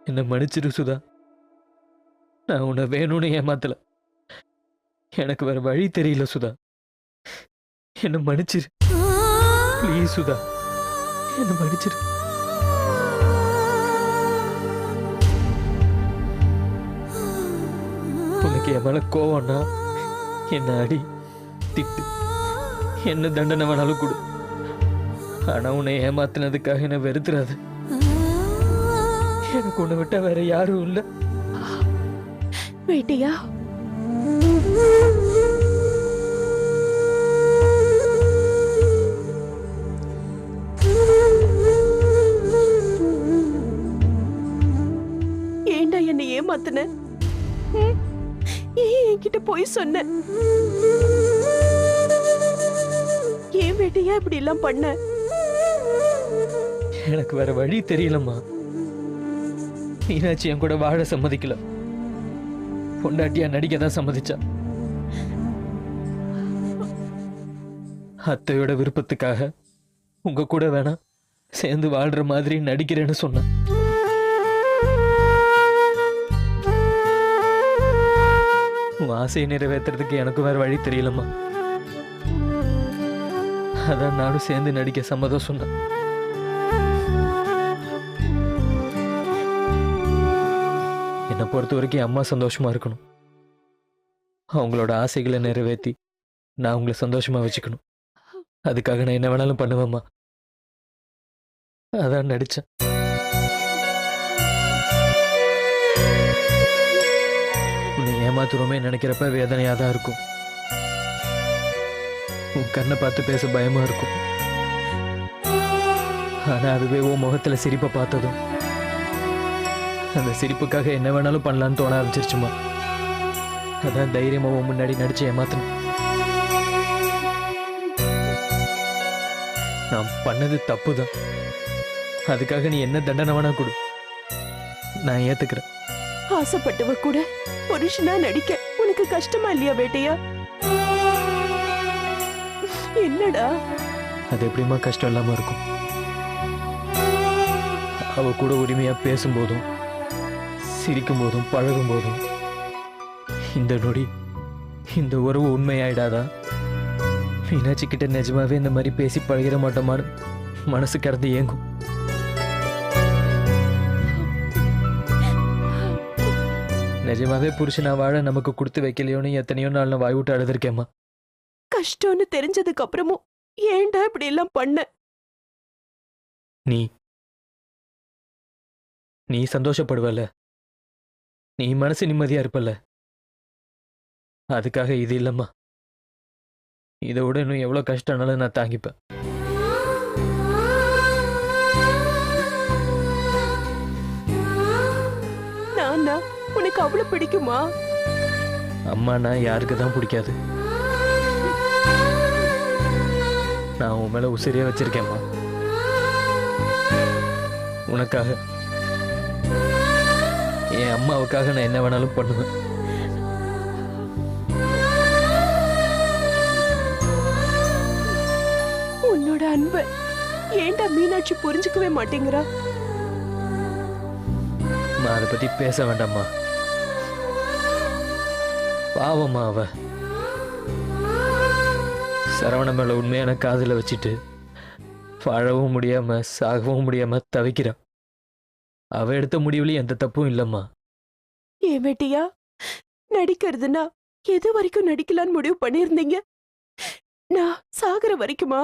என்ன மன்னிச்சிரு சுதா. நான் உன்னை வேணும்னு ஏமாத்தல. எனக்கு வேற வழி தெரியல சுதா. என்ன மன்னிச்சிரு ப்ளீஸ் சுதா. என்ன மன்னிச்சிரு. உனக்கு என் மேல கோவம்னா என்ன அடி, திட்டு, என்ன தண்டனை வேணாலும் கொடு. ஆனா உன்னை ஏமாத்தினதுக்காக என்ன வெறுத்துறாது. எனக்கு உன்னை விட்டா வேற யாரும் இல்ல. வேட்டையா, ஏண்டா என்னை ஏமாத்தின? ஏன் என்கிட்ட போய் சொன்ன? ஏன் வேட்டையா இப்படி எல்லாம் பண்ண? எனக்கு வேற வழி தெரியலம்மா. மீனாட்சி என் கூட வாழ சம்மதிக்கல. பொண்டாட்டியா நடிக்க தான் சம்மதிச்சா. அத்தையோட விருப்பத்துக்காக உங்க கூட வேணா சேர்ந்து வாழ்ற மாதிரி நடிக்கிறேன்னு சொன்னேன். உன் ஆசையை நிறைவேற்றுறதுக்கு எனக்கு வேற வழி தெரியலம்மா. அதான் நானும் சேர்ந்து நடிக்க சம்மதம் சொன்னேன். என்னை பொறுத்த வரைக்கும் அம்மா சந்தோஷமா இருக்கணும். அவங்களோட ஆசைகளை நிறைவேற்றி நான் உங்களை சந்தோஷமா வச்சுக்கணும். அதுக்காக நான் என்ன வேணாலும் பண்ணுவேம்மா. அதான் நடிச்சேன். உன்னை ஏமாத்துறோமே நினைக்கிறப்ப வேதனையா தான் இருக்கும். உன் கண்ணை பார்த்து பேச பயமா இருக்கும். ஆனா அதுவே உன் முகத்துல சிரிப்பை பார்த்ததும் அந்த சிரிப்புக்காக என்ன வேணாலும் பண்ணலான்னு தோண ஆரம்பிச்சிருச்சுமா. அதான் தைரியமா உன் முன்னாடி நடிச்சு ஏமாத்தினேன். நான் பண்ணது தப்புதான். அதுக்காக நீ என்ன தண்டனை வேணா கொடு, நான் ஏத்துக்கிறேன். ஆசைப்பட்டவ கூட புருஷனா நடிக்க உனக்கு கஷ்டமா இல்லையா வேட்டையா? என்னடா அது எப்படிமா கஷ்டம் இல்லாம இருக்கும்? அவ கூட உரிமையா பேசும்போதும் சிரிக்கும் போதும் பழகும் போதும் இந்த நொடி இந்த உறவு உண்மையாயிடாதா? மீனாட்சி கிட்ட நிஜமாவே இந்த மாதிரி பேசி பழகிற மாட்டோமான்னு மனசு கிடந்து ஏங்கும். நிஜமாவே புருஷனா வாழ நமக்கு கொடுத்து வைக்கலையோன்னு எத்தனையோ நாள் நான் வாய் விட்டு அழுதுருக்கேம்மா. கஷ்டம்னு தெரிஞ்சதுக்கு அப்புறமும் ஏன்டா இப்படி எல்லாம் பண்ண? நீ நீ சந்தோஷப்படுவல்ல, நீ மனசு நிம்மதியா இருப்பல்ல, அதுக்காக இது இல்லம்மா. இதை விட இன்னும் எவ்வளவு கஷ்டம்னாலும் நான் தாங்கிப்பேன். நானா உனக்கு அவ்வளவு பிடிக்குமா? அம்மானா யாருக்கு தான் பிடிக்காது? நான் உன் மேல உசிரியா வச்சிருக்கேம்மா. உனக்காக, என் அம்மாவுக்காக நான் என்ன வேணாலும் பண்ணுவேன். உன்னோட அன்பை ஏன்டா மீனாட்சி புரிஞ்சுக்கவே மாட்டேங்கிறா? அதை பத்தி பேச வேண்டாம்மா. பாவம்மா அவ சரவண மேல உண்மையான காதல வச்சுட்டு வாழவும் முடியாம சாகவும் முடியாம தவிக்கிறா. அவ எடுத்த முடிவுல எந்த தப்பும் இல்லம்மா. ஏன் வேட்டையா, நடிக்கிறதுனா எது வரைக்கும் நடிக்கலான்னு முடிவு பண்ணியிருந்தீங்க? நான் சாகுற வரைக்குமா?